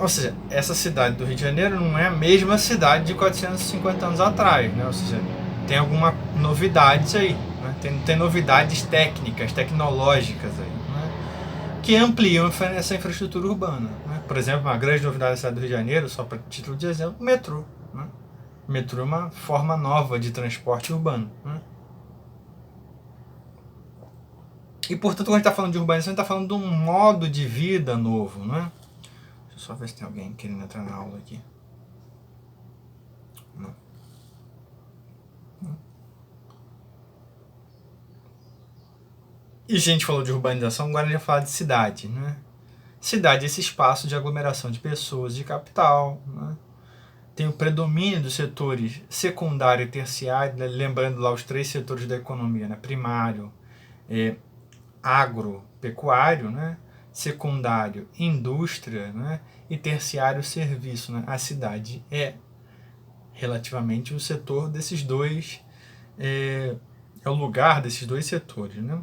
Ou seja, essa cidade do Rio de Janeiro não é a mesma cidade de 450 anos atrás, né? Ou seja, tem alguma novidades aí, né? Tem novidades técnicas, tecnológicas aí, né? Que ampliam essa infraestrutura urbana, né? Por exemplo, uma grande novidade da cidade do Rio de Janeiro, só para título de exemplo, o metrô, né? O metrô é uma forma nova de transporte urbano, né? E, portanto, quando a gente está falando de urbanização, a gente está falando de um modo de vida novo, né? Deixa eu só ver se tem alguém querendo entrar na aula aqui. Não. E a gente falou de urbanização, agora a gente vai falar de cidade, né? Cidade é esse espaço de aglomeração de pessoas, de capital, né? Tem o predomínio dos setores secundário e terciário, né? Lembrando lá os 3 setores da economia, né? Primário, agropecuário, né? Secundário, indústria, né? E terciário, serviço, né? A cidade é relativamente o setor desses dois, é o lugar desses 2 setores, né?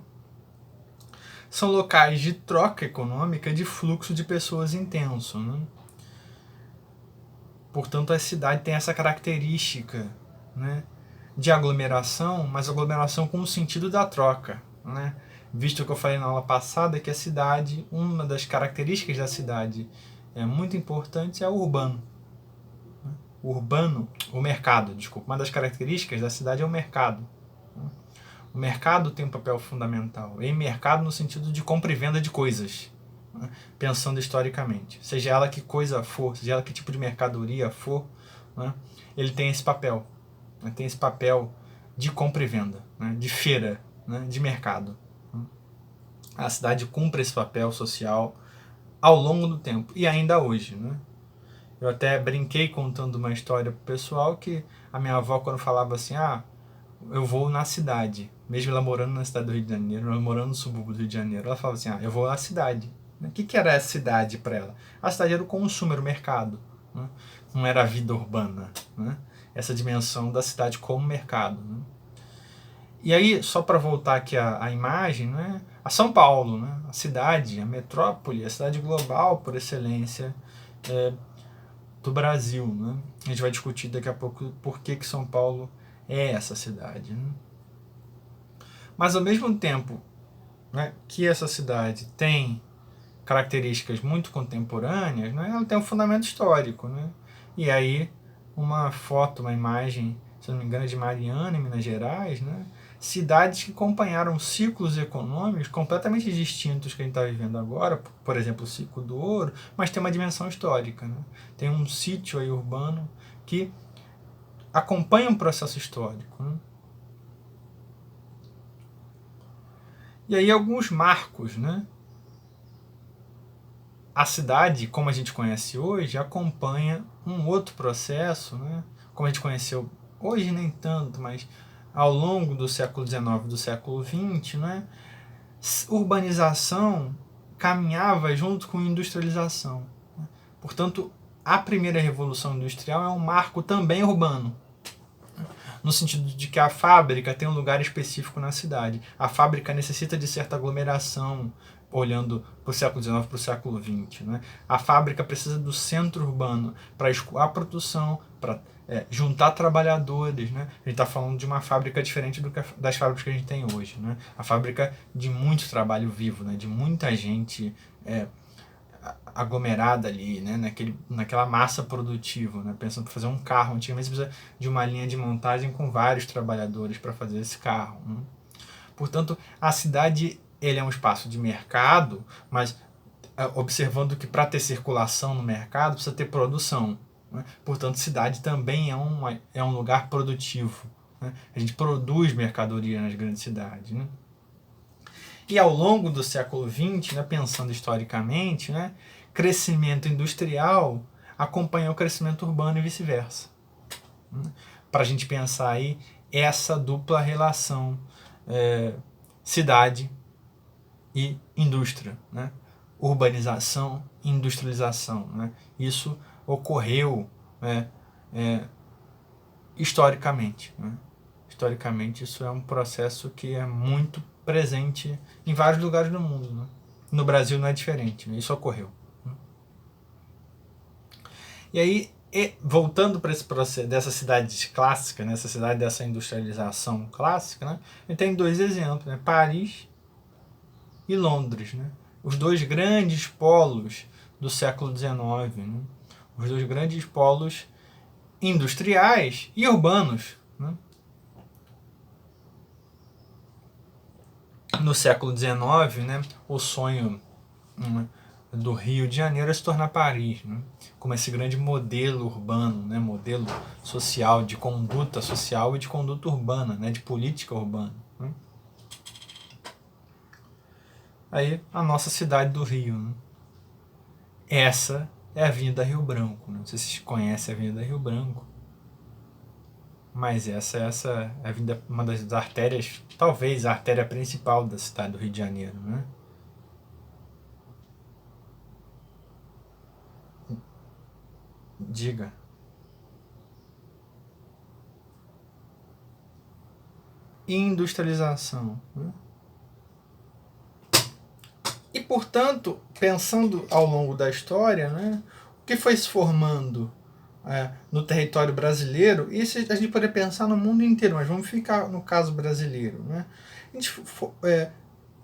São locais de troca econômica, de fluxo de pessoas intenso, né? Portanto, a cidade tem essa característica, né, de aglomeração, mas aglomeração com o sentido da troca, né? Visto que eu falei na aula passada que a cidade, uma das características da cidade muito importante é o urbano. O mercado, desculpa. Uma das características da cidade é o mercado. O mercado tem um papel fundamental. E mercado no sentido de compra e venda de coisas, né? Pensando historicamente. Seja ela que coisa for, seja ela que tipo de mercadoria for, né? Ele tem esse papel. Né? Tem esse papel de compra e venda, né? De feira, né? De mercado. A cidade cumpre esse papel social ao longo do tempo. E ainda hoje, né? Eu até brinquei contando uma história pro pessoal que a minha avó, quando falava assim, eu vou na cidade, mesmo ela morando na cidade do Rio de Janeiro, ela morando no subúrbio do Rio de Janeiro, ela falava assim, eu vou na cidade. O que era a cidade para ela? A cidade era o consumo, era o mercado, né? Não era a vida urbana, né? Essa dimensão da cidade como mercado, né? E aí, só para voltar aqui à imagem, né? A São Paulo, né? A cidade, a metrópole, a cidade global por excelência do Brasil, né? A gente vai discutir daqui a pouco por que São Paulo é essa cidade, né? Mas ao mesmo tempo, né, que essa cidade tem características muito contemporâneas, né, ela tem um fundamento histórico, né? E aí uma foto, uma imagem, se não me engano, de Mariana, em Minas Gerais, né? Cidades que acompanharam ciclos econômicos completamente distintos que a gente está vivendo agora, por exemplo, o ciclo do ouro, mas tem uma dimensão histórica, né? Tem um sítio aí urbano que acompanha um processo histórico, né? E aí alguns marcos, né? A cidade, como a gente conhece hoje, acompanha um outro processo, né? Como a gente conheceu hoje nem tanto, mas ao longo do século XIX e do século XX, né? Urbanização caminhava junto com industrialização. Portanto, a primeira revolução industrial é um marco também urbano, no sentido de que a fábrica tem um lugar específico na cidade. A fábrica necessita de certa aglomeração, olhando para o século XIX para o século XX. Né? A fábrica precisa do centro urbano para escoar a produção, para juntar trabalhadores. Né? A gente está falando de uma fábrica diferente das fábricas que a gente tem hoje. Né? A fábrica de muito trabalho vivo, né? De muita gente aglomerada ali, né? Naquela massa produtiva, né? Pensando em fazer um carro, antigamente você precisa de uma linha de montagem com vários trabalhadores para fazer esse carro. Né? Portanto, a cidade ele é um espaço de mercado, mas observando que para ter circulação no mercado precisa ter produção. Né? Portanto, cidade também é um lugar produtivo. Né? A gente produz mercadoria nas grandes cidades. Né? E ao longo do século XX, né, pensando historicamente, né, crescimento industrial acompanha o crescimento urbano e vice-versa. Né? Para a gente pensar aí essa dupla relação cidade e indústria, né? Urbanização e industrialização. Né? Isso ocorreu historicamente. Né? Historicamente, isso é um processo que é muito presente em vários lugares do mundo. Né? No Brasil não é diferente, né? Isso ocorreu. E aí, voltando para esse processo dessa cidade clássica, né, essa cidade dessa industrialização clássica, né, a gente tem dois exemplos, né, Paris e Londres, né, os dois grandes polos do século XIX, né, os dois grandes polos industriais e urbanos, né. No século XIX, né, o sonho do Rio de Janeiro é se tornar Paris, né, como esse grande modelo urbano, né, modelo social, de conduta social e de conduta urbana, né, de política urbana. Né. Aí a nossa cidade do Rio. Né. Essa é a Avenida Rio Branco. Né. Não sei se vocês conhecem a Avenida Rio Branco, mas essa é a avenida, uma das artérias, talvez a artéria principal da cidade do Rio de Janeiro. Né. Diga. Industrialização. Né. E, portanto, pensando ao longo da história, né, o que foi se formando no território brasileiro, isso a gente poderia pensar no mundo inteiro, mas vamos ficar no caso brasileiro. Né, a gente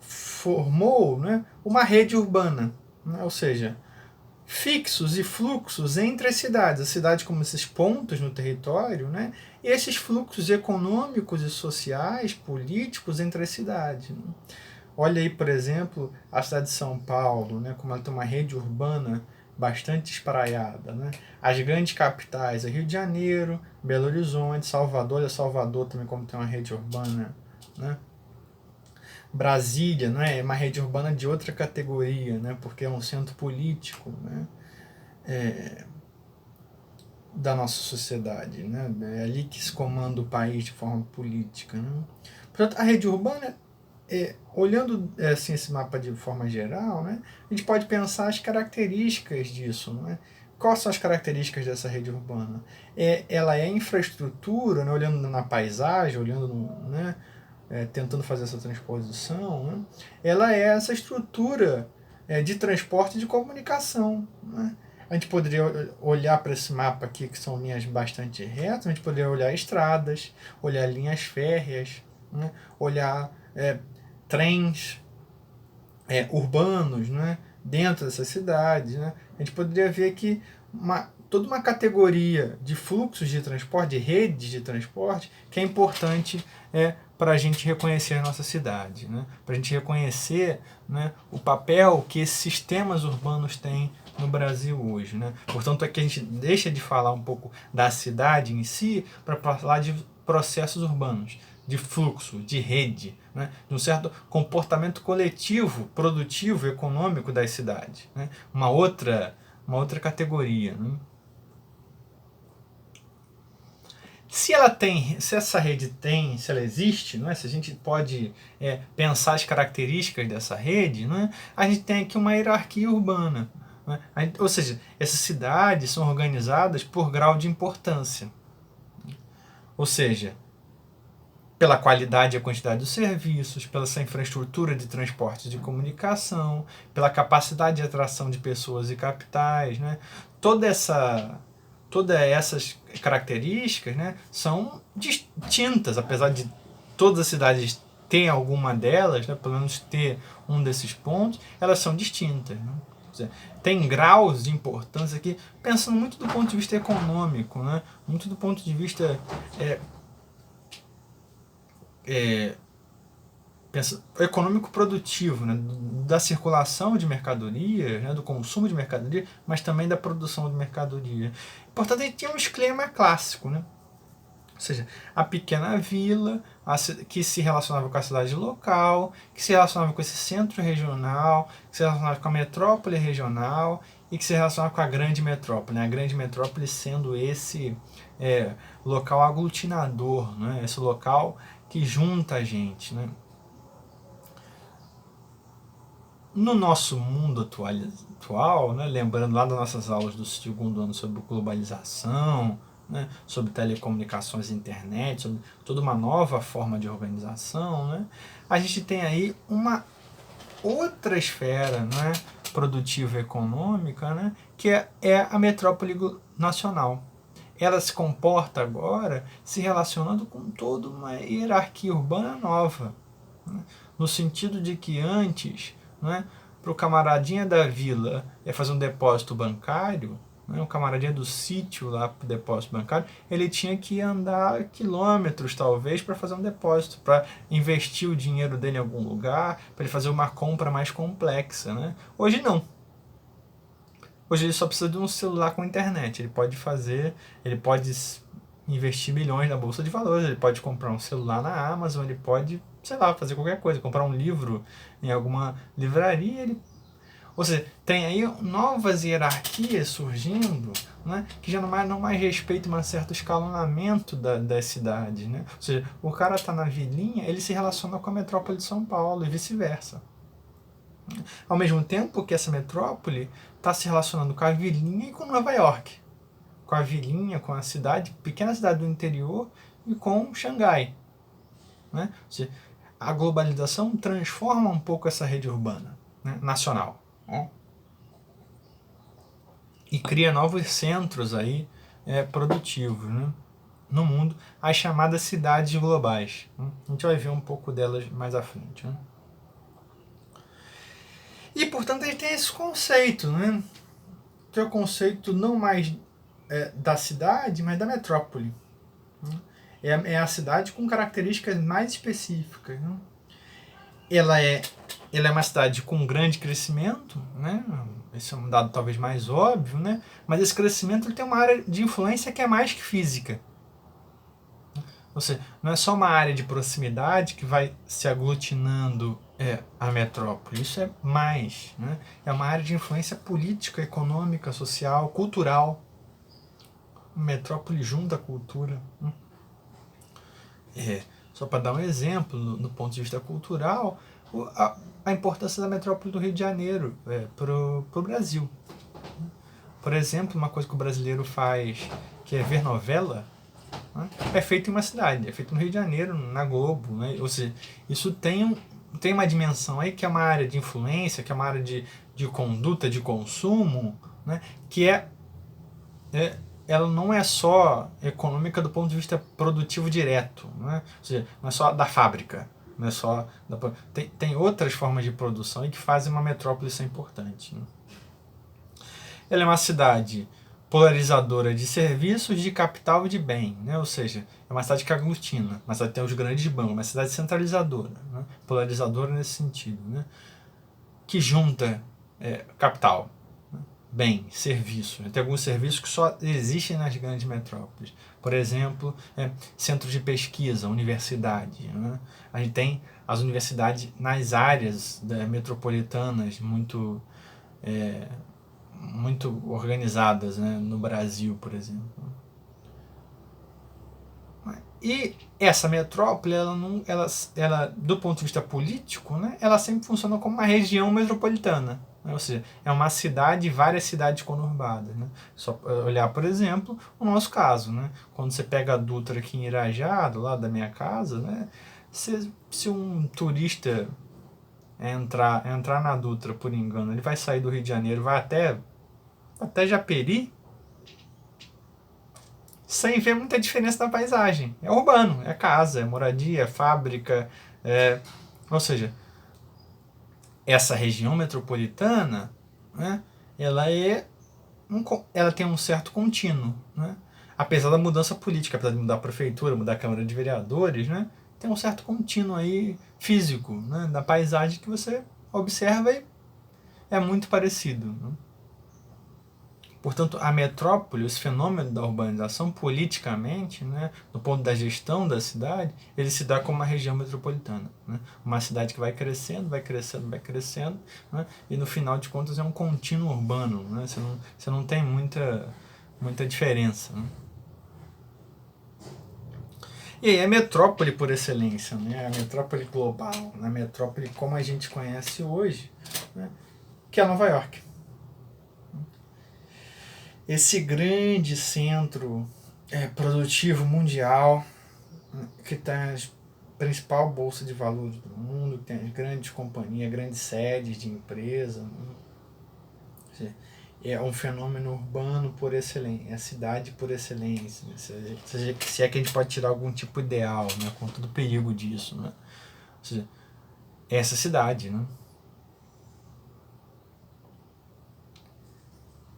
formou, né, uma rede urbana, né, ou seja, fixos e fluxos entre as cidades como esses pontos no território, né, e esses fluxos econômicos e sociais, políticos entre as cidades. Né. Olha aí, por exemplo, a cidade de São Paulo, né, como ela tem uma rede urbana bastante espraiada. Né? As grandes capitais, Rio de Janeiro, Belo Horizonte, Salvador, olha Salvador também como tem uma rede urbana. Né? Brasília, né, é uma rede urbana de outra categoria, né, porque é um centro político, né, da nossa sociedade. Né? É ali que se comanda o país de forma política. Né? Portanto, a rede urbana olhando assim, esse mapa de forma geral, né, a gente pode pensar as características disso. Né? Quais são as características dessa rede urbana? Ela é infraestrutura, né, olhando na paisagem, olhando né, tentando fazer essa transposição. Né? Ela é essa estrutura de transporte e de comunicação. Né? A gente poderia olhar para esse mapa aqui, que são linhas bastante retas, a gente poderia olhar estradas, olhar linhas férreas, né? Olhar trens urbanos, né, dentro dessas cidades. Né. A gente poderia ver aqui toda uma categoria de fluxos de transporte, de redes de transporte, que é importante para a gente reconhecer a nossa cidade, né, para a gente reconhecer, né, o papel que esses sistemas urbanos têm no Brasil hoje. Né. Portanto, aqui a gente deixa de falar um pouco da cidade em si para falar de processos urbanos, de fluxo, de rede, né, de um certo comportamento coletivo, produtivo, econômico das cidades. Né, uma outra categoria. Né. Se essa rede tem, se ela existe, né, se a gente pode pensar as características dessa rede, né, a gente tem aqui uma hierarquia urbana. Né, ou seja, essas cidades são organizadas por grau de importância. Ou seja, pela qualidade e a quantidade dos serviços, pela essa infraestrutura de transporte e de comunicação, pela capacidade de atração de pessoas e capitais. Né? Todas essas características, né, são distintas, apesar de todas as cidades terem alguma delas, né, pelo menos ter um desses pontos, elas são distintas. Né? Tem graus de importância aqui, pensando muito do ponto de vista econômico, né? Muito do ponto de vista econômico produtivo, né, da circulação de mercadoria, né, do consumo de mercadoria, mas também da produção de mercadoria. Portanto, a gente tinha um esquema clássico, né? Ou seja, a pequena vila que se relacionava com a cidade local, que se relacionava com esse centro regional, que se relacionava com a metrópole regional e que se relacionava com a grande metrópole. Né? A grande metrópole sendo esse local aglutinador, né? Esse local que junta a gente. Né? No nosso mundo atual, né, lembrando lá das nossas aulas do segundo ano sobre globalização, né, sobre telecomunicações e internet, sobre toda uma nova forma de organização, né, a gente tem aí uma outra esfera, não é, produtiva e econômica, né, que é a metrópole nacional. Ela se comporta agora se relacionando com toda uma hierarquia urbana nova, né, no sentido de que antes, né, para o camaradinha da vila fazer um depósito bancário, né, o camaradinha do sítio lá para o depósito bancário, ele tinha que andar quilômetros talvez para fazer um depósito, para investir o dinheiro dele em algum lugar, para ele fazer uma compra mais complexa, né? Hoje não. Hoje ele só precisa de um celular com internet. Ele pode investir milhões na bolsa de valores, ele pode comprar um celular na Amazon, ele pode, sei lá, fazer qualquer coisa, comprar um livro em alguma livraria, ou seja, tem aí novas hierarquias surgindo, né, que já não mais respeitam um certo escalonamento das cidades. Né? Ou seja, o cara está na vilinha, ele se relaciona com a metrópole de São Paulo e vice-versa. Ao mesmo tempo que essa metrópole está se relacionando com a vilinha e com Nova York. Com a vilinha, com a cidade, pequena cidade do interior e com Xangai. Né? Ou seja, a globalização transforma um pouco essa rede urbana, né, nacional. E cria novos centros aí, produtivos, né, no mundo, as chamadas cidades globais. A gente vai ver um pouco delas mais à frente. Né? E, portanto, a gente tem esse conceito, né, que é o conceito não mais da cidade, mas da metrópole. Né? É a cidade com características mais específicas. Né? Ela é uma cidade com grande crescimento, né? Esse é um dado talvez mais óbvio, né? Mas esse crescimento ele tem uma área de influência que é mais que física. Ou seja, não é só uma área de proximidade que vai se aglutinando a metrópole, isso é mais. Né? É uma área de influência política, econômica, social, cultural. A metrópole junta a cultura. Só para dar um exemplo, no ponto de vista cultural, a importância da metrópole do Rio de Janeiro para o Brasil. Por exemplo, uma coisa que o brasileiro faz, que é ver novela, né, é feito em uma cidade, é feito no Rio de Janeiro, na Globo. Né? Ou seja, isso tem uma dimensão aí que é uma área de influência, que é uma área de conduta, de consumo, né, que ela não é só econômica do ponto de vista produtivo direto, né? Ou seja, não é só da fábrica, não é só tem outras formas de produção e que fazem uma metrópole ser importante. Né? Ela é uma cidade polarizadora de serviços, de capital e de bem, né? Ou seja, é uma cidade que aglutina, uma cidade que tem os grandes bancos, uma cidade centralizadora, né? Polarizadora nesse sentido, né? Que junta capital, bem, serviço. Tem alguns serviços que só existem nas grandes metrópoles. Por exemplo, centros de pesquisa, universidade. Né? A gente tem as universidades nas áreas metropolitanas muito organizadas, né? No Brasil, por exemplo. E essa metrópole, ela, do ponto de vista político, né? Ela sempre funciona como uma região metropolitana. Ou seja, é uma cidade e várias cidades conurbadas. Né? Só olhar, por exemplo, o nosso caso. Né? Quando você pega a Dutra aqui em Irajá, do lado da minha casa, né? Se um turista entrar na Dutra por engano, ele vai sair do Rio de Janeiro, vai até Japeri, sem ver muita diferença na paisagem. É urbano, é casa, é moradia, é fábrica. Ou seja, essa região metropolitana, né, ela tem um certo contínuo. Né? Apesar da mudança política, apesar de mudar a prefeitura, mudar a Câmara de Vereadores, né, tem um certo contínuo aí físico, né, da paisagem que você observa e é muito parecido. Né? Portanto, a metrópole, esse fenômeno da urbanização, politicamente, né, do ponto da gestão da cidade, ele se dá como uma região metropolitana. Né? Uma cidade que vai crescendo, vai crescendo, vai crescendo, né? E no final de contas é um contínuo urbano. Né? Você não tem muita diferença. Né? E aí a metrópole por excelência, né? A metrópole global, a metrópole como a gente conhece hoje, né? Que é Nova York. Esse grande centro produtivo mundial que está principal bolsa de valores do mundo, tem grandes companhias, grandes sedes de empresa, né? É um fenômeno urbano por excelência, é a cidade por excelência, né? Se é que a gente pode tirar algum tipo ideal, né? Com todo o perigo disso, né? Ou seja, é essa cidade, né?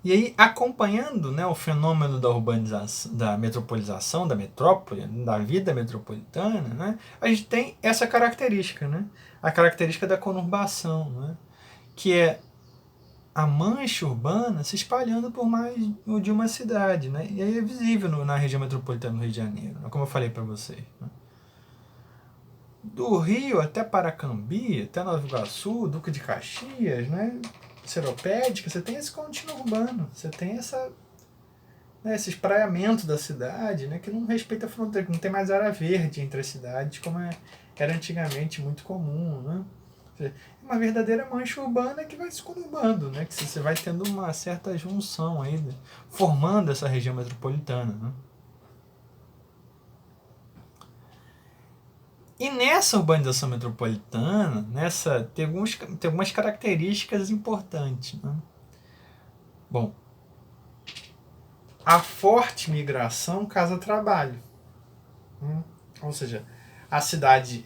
E aí, acompanhando, né, o fenômeno da urbanização, da metropolização, da metrópole, da vida metropolitana, né, a gente tem essa característica, né, a característica da conurbação, né, que é a mancha urbana se espalhando por mais de uma cidade. Né, e aí é visível na região metropolitana do Rio de Janeiro, como eu falei para vocês. Né. Do Rio até Paracambi, até Nova Iguaçu, Duque de Caxias, né, Seropédica, você tem esse contínuo urbano, você tem esse espraiamento da cidade, né, que não respeita a fronteira, que não tem mais área verde entre as cidades, como era antigamente muito comum. Né? É uma verdadeira mancha urbana que vai se conurbando, né, que você vai tendo uma certa junção aí, né, formando essa região metropolitana. Né? E nessa urbanização metropolitana, tem algumas características importantes. Né? Bom, a forte migração casa-trabalho. Ou seja, a cidade,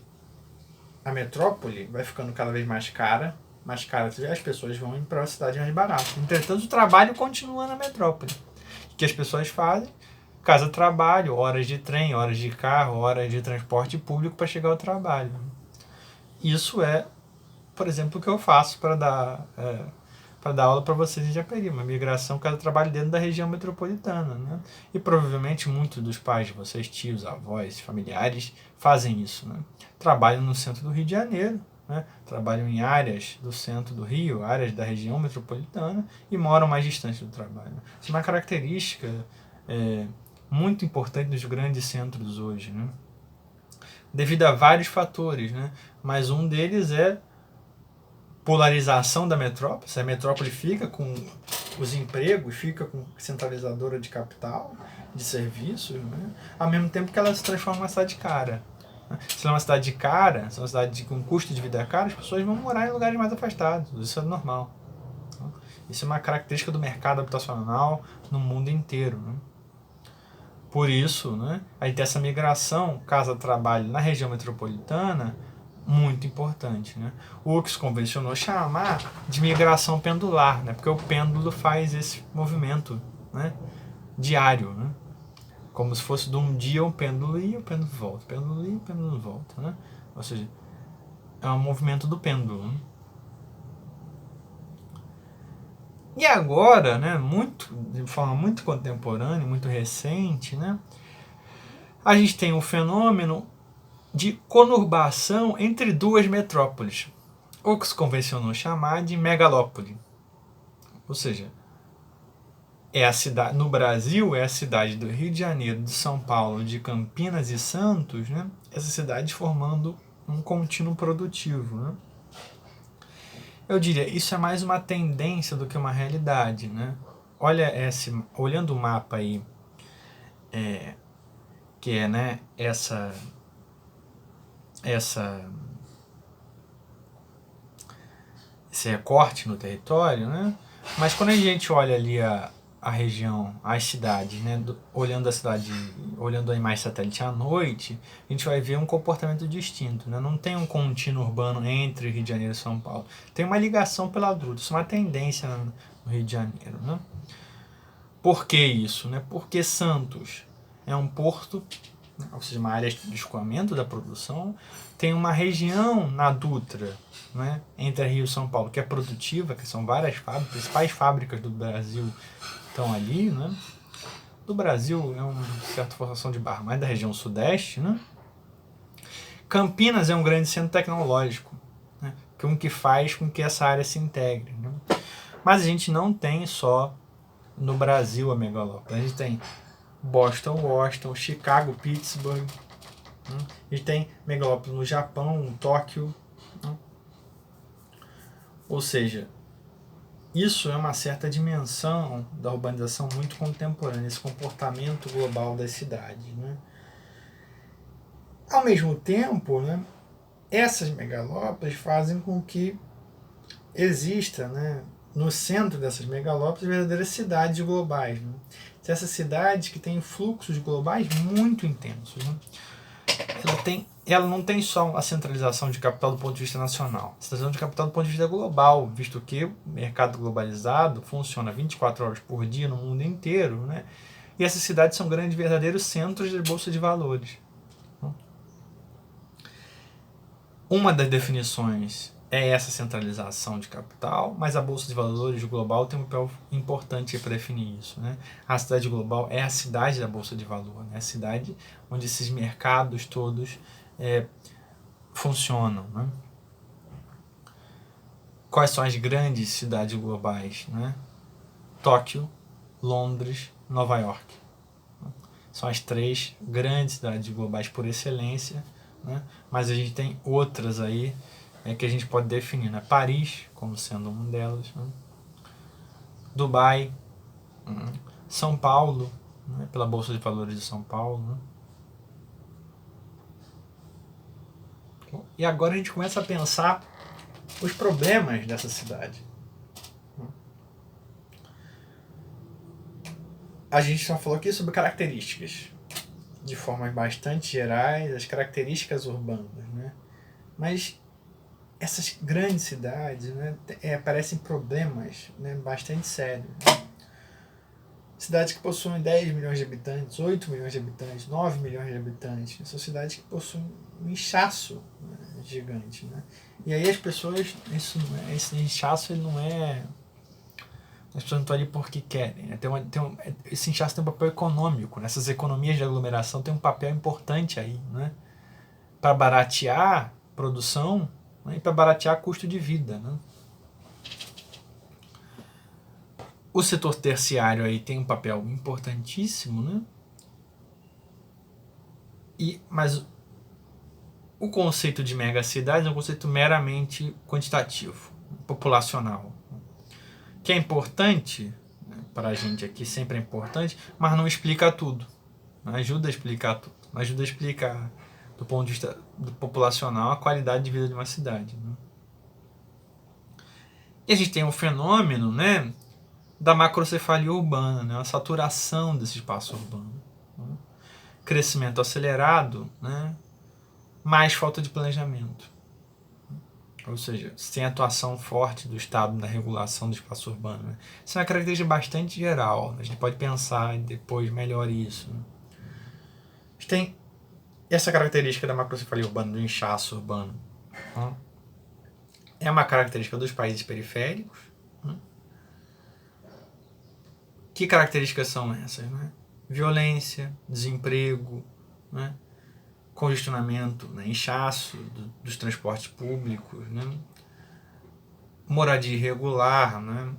a metrópole, vai ficando cada vez mais cara, as pessoas vão indo para uma cidade mais barata. Entretanto, o trabalho continua na metrópole. O que as pessoas fazem? Casa-trabalho, horas de trem, horas de carro, horas de transporte público para chegar ao trabalho. Isso é, por exemplo, o que eu faço para dar aula para vocês em Japeri, uma migração casa-trabalho dentro da região metropolitana. Né? E provavelmente muitos dos pais de vocês, tios, avós, familiares, fazem isso. Né? Trabalham no centro do Rio de Janeiro, né? Trabalham em áreas do centro do Rio, áreas da região metropolitana e moram mais distante do trabalho. Isso é uma característica muito importante nos grandes centros hoje, né? Devido a vários fatores, né? Mas um deles é polarização da metrópole. Se a metrópole fica com os empregos, fica com centralizadora de capital, de serviços, né? Ao mesmo tempo que ela se transforma numa cidade cara. Se ela é uma cidade cara, se é uma cidade com custo de vida caro, as pessoas vão morar em lugares mais afastados. Isso é normal. Isso é uma característica do mercado habitacional no mundo inteiro. Né? Por isso, né, a gente tem essa migração casa-trabalho na região metropolitana muito importante. Né? O que se convencionou chamar de migração pendular, né? Porque o pêndulo faz esse movimento, né, diário. Né? Como se fosse de um dia um pêndulo ia e o pêndulo volta. O pêndulo ia e o pêndulo volta. Né? Ou seja, é um movimento do pêndulo. Né? E agora, né, de forma muito contemporânea, muito recente, né, a gente tem um fenômeno de conurbação entre duas metrópoles, o que se convencionou chamar de megalópole. Ou seja, é a cidade, no Brasil é a cidade do Rio de Janeiro, de São Paulo, de Campinas e Santos, né, essa cidade formando um contínuo produtivo. Né. Eu diria, isso é mais uma tendência do que uma realidade, né? Olhando o mapa aí, que é, né, esse recorte no território, né? Mas quando a gente olha ali a região, as cidades, né, olhando a cidade, olhando a imagem satélite à noite, a gente vai ver um comportamento distinto. Né? Não tem um contínuo urbano entre Rio de Janeiro e São Paulo. Tem uma ligação pela Dutra, isso é uma tendência no Rio de Janeiro. Né? Por que isso? Né? Porque Santos é um porto, ou seja, uma área de escoamento da produção, tem uma região na Dutra, né, entre Rio e São Paulo, que é produtiva, que são várias fábricas, principais fábricas do Brasil estão ali, né? Do Brasil é uma certa forçação de barra, mas da região sudeste, né? Campinas é um grande centro tecnológico, né? Que faz com que essa área se integre. Né? Mas a gente não tem só no Brasil a megalópole, a gente tem Boston, Washington, Chicago, Pittsburgh, né? A gente tem megalópole no Japão, Tóquio, né? Ou seja, isso é uma certa dimensão da urbanização muito contemporânea, esse comportamento global das cidades. Né? Ao mesmo tempo, né, essas megalópolis fazem com que exista, né, no centro dessas megalópolis verdadeiras cidades globais. Né? Essas cidades que têm fluxos globais muito intensos. Né? Ela não tem só a centralização de capital do ponto de vista nacional, a centralização de capital do ponto de vista global, visto que o mercado globalizado funciona 24 horas por dia no mundo inteiro, né? E essas cidades são grandes verdadeiros centros de bolsa de valores. Uma das definições é essa centralização de capital, mas a Bolsa de Valores global tem um papel importante para definir isso. Né? A cidade global é a cidade da Bolsa de Valores, né? A cidade onde esses mercados todos funcionam. Né? Quais são as grandes cidades globais? Né? Tóquio, Londres, Nova York. São as 3 grandes cidades globais por excelência, né? Mas a gente tem outras aí que a gente pode definir, né? Paris como sendo uma delas, né? Dubai, São Paulo, né? Pela Bolsa de Valores de São Paulo, né? E agora a gente começa a pensar os problemas dessa cidade. A gente já falou aqui sobre características, de formas bastante gerais, as características urbanas, né? Mas essas grandes cidades, né, parecem problemas, né, bastante sérios. Cidades que possuem 10 milhões de habitantes, 8 milhões de habitantes, 9 milhões de habitantes, são cidades que possuem um inchaço, né, gigante. Né? E aí as pessoas, esse inchaço ele não é... As pessoas não estão ali porque querem. Né? Esse inchaço tem um papel econômico. Né? Essas economias de aglomeração têm um papel importante aí. Né? Para baratear produção, né? E para baratear custo de vida. Né? O setor terciário aí tem um papel importantíssimo. Né? Mas o conceito de megacidade é um conceito meramente quantitativo, populacional. Que é importante, né, para a gente aqui, sempre é importante, mas não explica tudo. Não ajuda a explicar tudo. Não ajuda a explicar, do ponto de vista populacional, a qualidade de vida de uma cidade. Né? E a gente tem um fenômeno, né, da macrocefalia urbana, né, a saturação desse espaço urbano. Né? Crescimento acelerado, né, mais falta de planejamento. Ou seja, sem atuação forte do Estado na regulação do espaço urbano. Né? Isso é uma característica bastante geral. A gente pode pensar depois melhor isso. Né? A gente tem essa característica da macrocefalia urbana, do inchaço urbano. Né? É uma característica dos países periféricos. Né? Que características são essas? Né? Violência, desemprego, né? Congestionamento, né? Inchaço dos transportes públicos, né? Moradia irregular, né?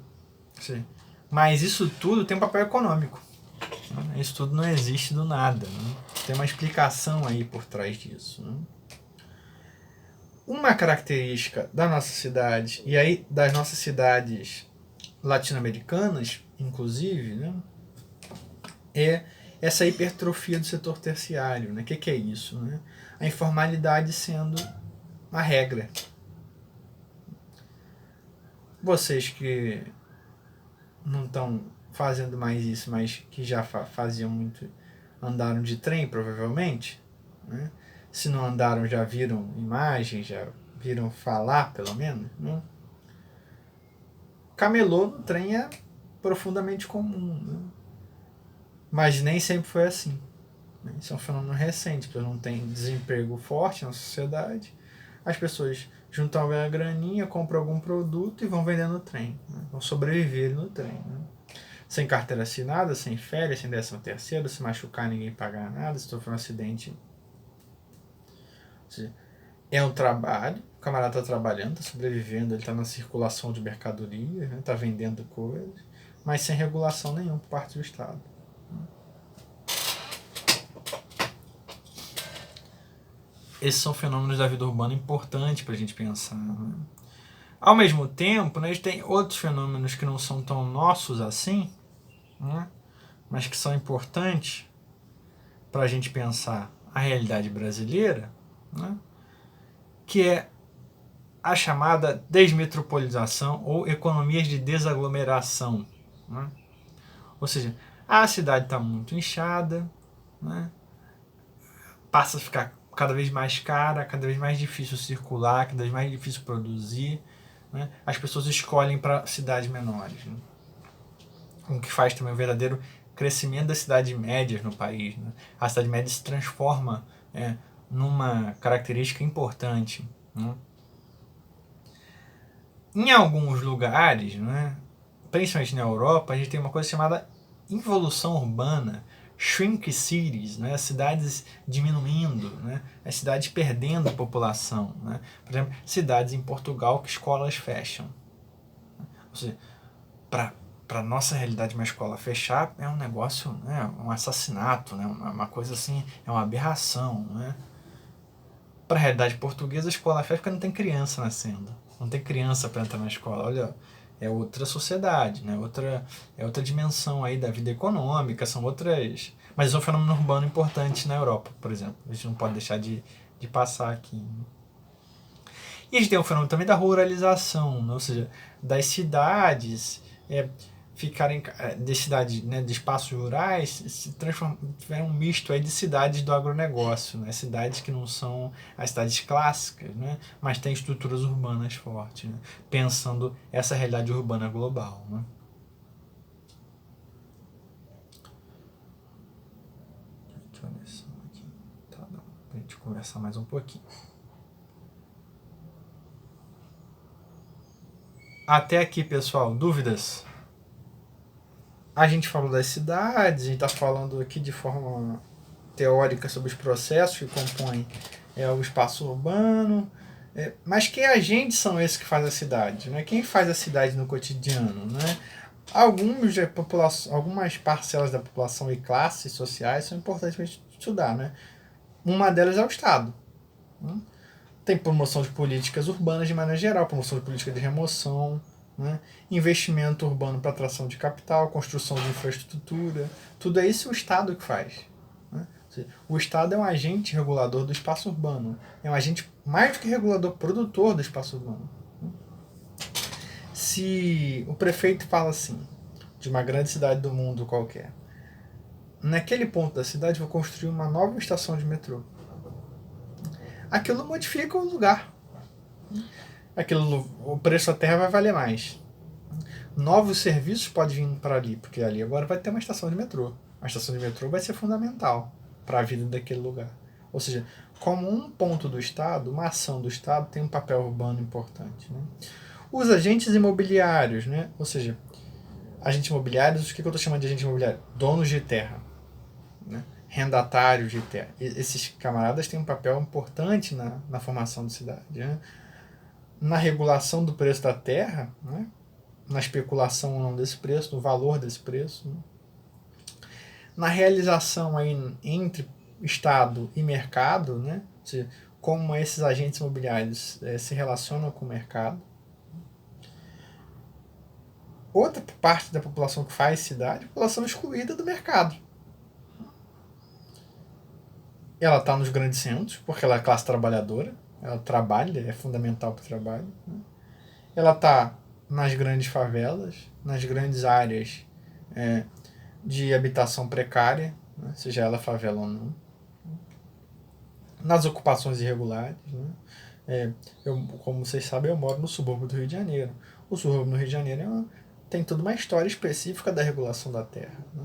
Mas isso tudo tem um papel econômico. Né? Isso tudo não existe do nada. Né? Tem uma explicação aí por trás disso. Né? Uma característica da nossa cidade, e aí das nossas cidades latino-americanas, inclusive, né? É essa hipertrofia do setor terciário. Né? O que é isso? Né? A informalidade sendo a regra. Vocês que não estão fazendo mais isso, mas que já faziam muito, andaram de trem, provavelmente. Né? Se não andaram, já viram imagens, já viram falar, pelo menos. Né? Camelô no trem é profundamente comum. Né? Mas nem sempre foi assim. Isso é um fenômeno recente, porque não tem desemprego forte na sociedade. As pessoas juntam a graninha, compram algum produto e vão vender no trem. Né? Vão sobreviver no trem. Né? Sem carteira assinada, sem férias, sem 13º, se machucar ninguém pagar nada, se sofrer um acidente. Ou seja, é um trabalho, o camarada está trabalhando, está sobrevivendo, ele está na circulação de mercadorias, está, né? Vendendo coisas, mas sem regulação nenhuma por parte do Estado. Esses são fenômenos da vida urbana importantes para a gente pensar. Né? Ao mesmo tempo, né, a gente tem outros fenômenos que não são tão nossos assim, né, mas que são importantes para a gente pensar a realidade brasileira, né, que é a chamada desmetropolização ou economias de desaglomeração. Né? Ou seja, a cidade está muito inchada, né? Passa a ficar cada vez mais cara, cada vez mais difícil circular, cada vez mais difícil produzir. Né? As pessoas escolhem para cidades menores. Né? O que faz também o verdadeiro crescimento das cidades médias no país. Né? A cidade média se transforma numa característica importante. Né? Em alguns lugares, né, principalmente na Europa, a gente tem uma coisa chamada involução urbana, shrink cities, né, cidades diminuindo, né, as cidades perdendo população. Né. Por exemplo, cidades em Portugal que escolas fecham. Ou seja, para a nossa realidade, uma escola fechar é um negócio, né, um assassinato, né, uma coisa assim, é uma aberração. Né. Para a realidade portuguesa, a escola fecha porque não tem criança nascendo. Não tem criança para entrar na escola. Olha, é outra sociedade, né? É outra dimensão aí da vida econômica, são outras... Mas isso é um fenômeno urbano importante na Europa, por exemplo. A gente não pode deixar de passar aqui. E a gente tem o fenômeno também da ruralização, né? Ou seja, das cidades ficarem de cidades, né, de espaços rurais, se tiveram um misto aí de cidades do agronegócio, né? Cidades que não são as cidades clássicas, né? Mas têm estruturas urbanas fortes, né? Pensando essa realidade urbana global. Né? Deixa eu ver só aqui. Tá, dá pra gente conversar mais um pouquinho. Até aqui, pessoal, dúvidas? A gente falou das cidades, a gente está falando aqui de forma teórica sobre os processos que compõem o espaço urbano. Mas que agentes são esses que fazem a cidade? Né? Quem faz a cidade no cotidiano? Né? Algumas parcelas da população e classes sociais são importantes para a gente estudar. Né? Uma delas é o Estado. Né? Tem promoção de políticas urbanas de maneira geral, promoção de política de remoção, né? Investimento urbano para atração de capital, construção de infraestrutura, tudo é isso o Estado que faz. Né? O Estado é um agente regulador do espaço urbano, é um agente mais do que regulador, produtor do espaço urbano. Se o prefeito fala assim, de uma grande cidade do mundo qualquer, naquele ponto da cidade vou construir uma nova estação de metrô. Aquilo modifica o lugar. O preço da terra vai valer mais. Novos serviços podem vir para ali, porque ali agora vai ter uma estação de metrô. A estação de metrô vai ser fundamental para a vida daquele lugar. Ou seja, como um ponto do Estado, uma ação do Estado tem um papel urbano importante. Né? Os agentes imobiliários, né? Ou seja, agentes imobiliários, o que eu estou chamando de agente imobiliário? Donos de terra, né? Rendatários de terra. Esses camaradas têm um papel importante na formação de cidade. Né? Na regulação do preço da terra, né? Na especulação ou não desse preço, no valor desse preço. Né? Na realização aí entre Estado e mercado, né? Ou seja, como esses agentes imobiliários se relacionam com o mercado. Outra parte da população que faz cidade é a população excluída do mercado. Ela está nos grandes centros, porque ela é classe trabalhadora, ela trabalha, é fundamental para o trabalho. Né? Ela está nas grandes favelas, nas grandes áreas de habitação precária, né? Seja ela favela ou não. Nas ocupações irregulares. Né? Como vocês sabem, eu moro no subúrbio do Rio de Janeiro. O subúrbio do Rio de Janeiro tem toda uma história específica da regulação da terra. Né?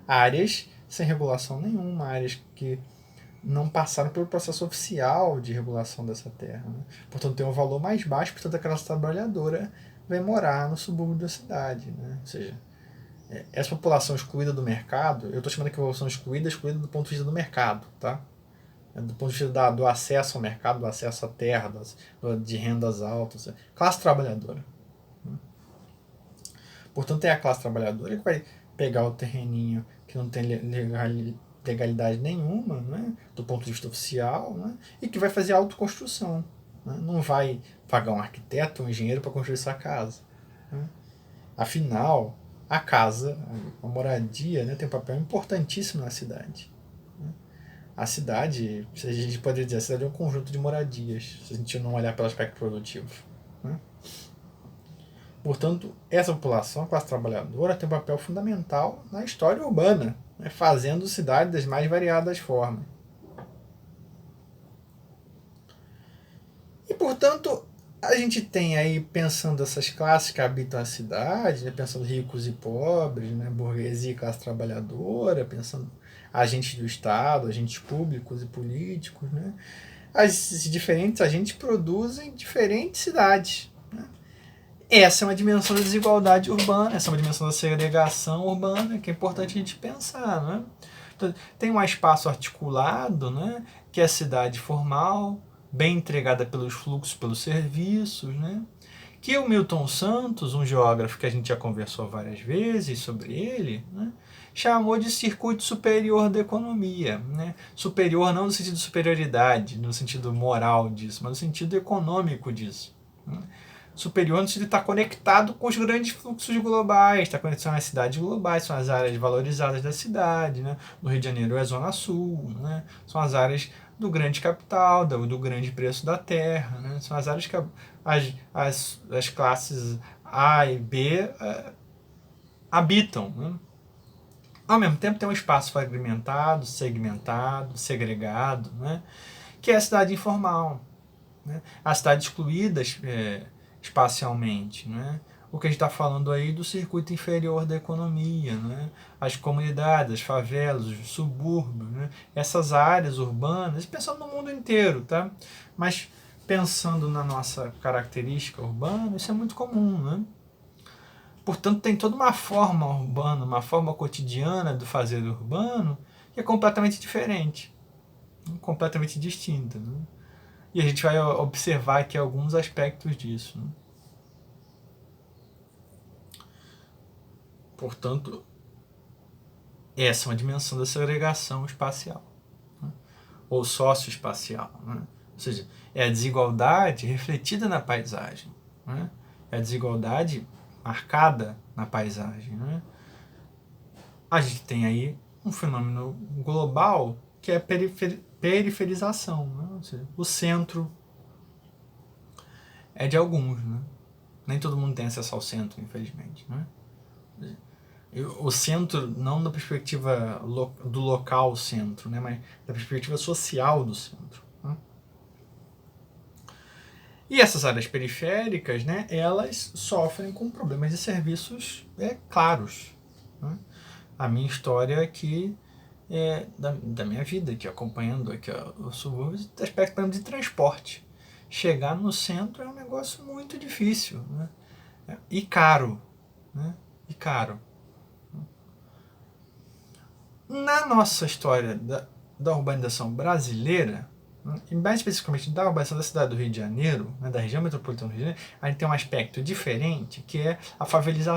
Áreas sem regulação nenhuma, áreas que não passaram pelo processo oficial de regulação dessa terra. Né? Portanto, tem um valor mais baixo, portanto, a classe trabalhadora vai morar no subúrbio da cidade. Né? Ou seja, essa população excluída do mercado, eu estou chamando de população excluída do ponto de vista do mercado, tá? Do ponto de vista do acesso ao mercado, do acesso à terra, de rendas altas, classe trabalhadora. Portanto, é a classe trabalhadora que vai pegar o terreninho que não tem legalidade nenhuma, né, do ponto de vista oficial, né, e que vai fazer autoconstrução. Né, não vai pagar um arquiteto, um engenheiro para construir essa casa. Né. Afinal, a casa, a moradia, né, tem um papel importantíssimo na cidade. Né. a cidade, a gente poderia dizer, a cidade é um conjunto de moradias, se a gente não olhar pelo aspecto produtivo. Né? Portanto, essa população, a classe trabalhadora, tem um papel fundamental na história urbana, né? Fazendo cidade das mais variadas formas. E, portanto, a gente tem aí, pensando essas classes que habitam a cidade, né, pensando ricos e pobres, né, burguesia e classe trabalhadora, pensando agentes do Estado, agentes públicos e políticos, né, esses diferentes agentes produzem diferentes cidades. Né. Essa é uma dimensão da desigualdade urbana, essa é uma dimensão da segregação urbana que é importante a gente pensar. Né. Então, tem um espaço articulado, né, que é a cidade formal, bem entregada pelos fluxos, pelos serviços, né? Que o Milton Santos, um geógrafo que a gente já conversou várias vezes sobre ele, né? Chamou de circuito superior da economia. Né? Superior não no sentido de superioridade, no sentido moral disso, mas no sentido econômico disso. Né? Superior no sentido de estar conectado com os grandes fluxos globais, está conectado às cidades globais, são as áreas valorizadas da cidade. Né? No Rio de Janeiro é a Zona Sul, né? São as áreas do grande capital, do grande preço da terra. Né? São as áreas que as classes A e B habitam. Né? Ao mesmo tempo tem um espaço fragmentado, segmentado, segregado, né? Que é a cidade informal. Né? A cidade excluída espacialmente. Né? O que a gente está falando aí do circuito inferior da economia, né? As comunidades, as favelas, os subúrbios, né? Essas áreas urbanas, pensando no mundo inteiro, tá? Mas pensando na nossa característica urbana, isso é muito comum, né? Portanto, tem toda uma forma urbana, uma forma cotidiana do fazer urbano que é completamente diferente, completamente distinta. Né? E a gente vai observar aqui alguns aspectos disso. Né? Portanto, essa é uma dimensão da segregação espacial, né? Ou socioespacial. Né? Ou seja, é a desigualdade refletida na paisagem. Né? É a desigualdade marcada na paisagem. Né? A gente tem aí um fenômeno global que é a periferização. Né? Ou seja, o centro é de alguns. Né? Nem todo mundo tem acesso ao centro, infelizmente. Né? O centro, não da perspectiva do local centro, né, mas da perspectiva social do centro. Né? E essas áreas periféricas, né, elas sofrem com problemas de serviços claros. Né? A minha história aqui, da minha vida, aqui, acompanhando aqui, os subúrbios, aspecto, por exemplo, de transporte. Chegar no centro é um negócio muito difícil, né? E caro. Né? E caro. Na nossa história da urbanização brasileira, né, e mais especificamente da urbanização da cidade do Rio de Janeiro, né, da região metropolitana do Rio de Janeiro, a gente tem um aspecto diferente, que é a favelização.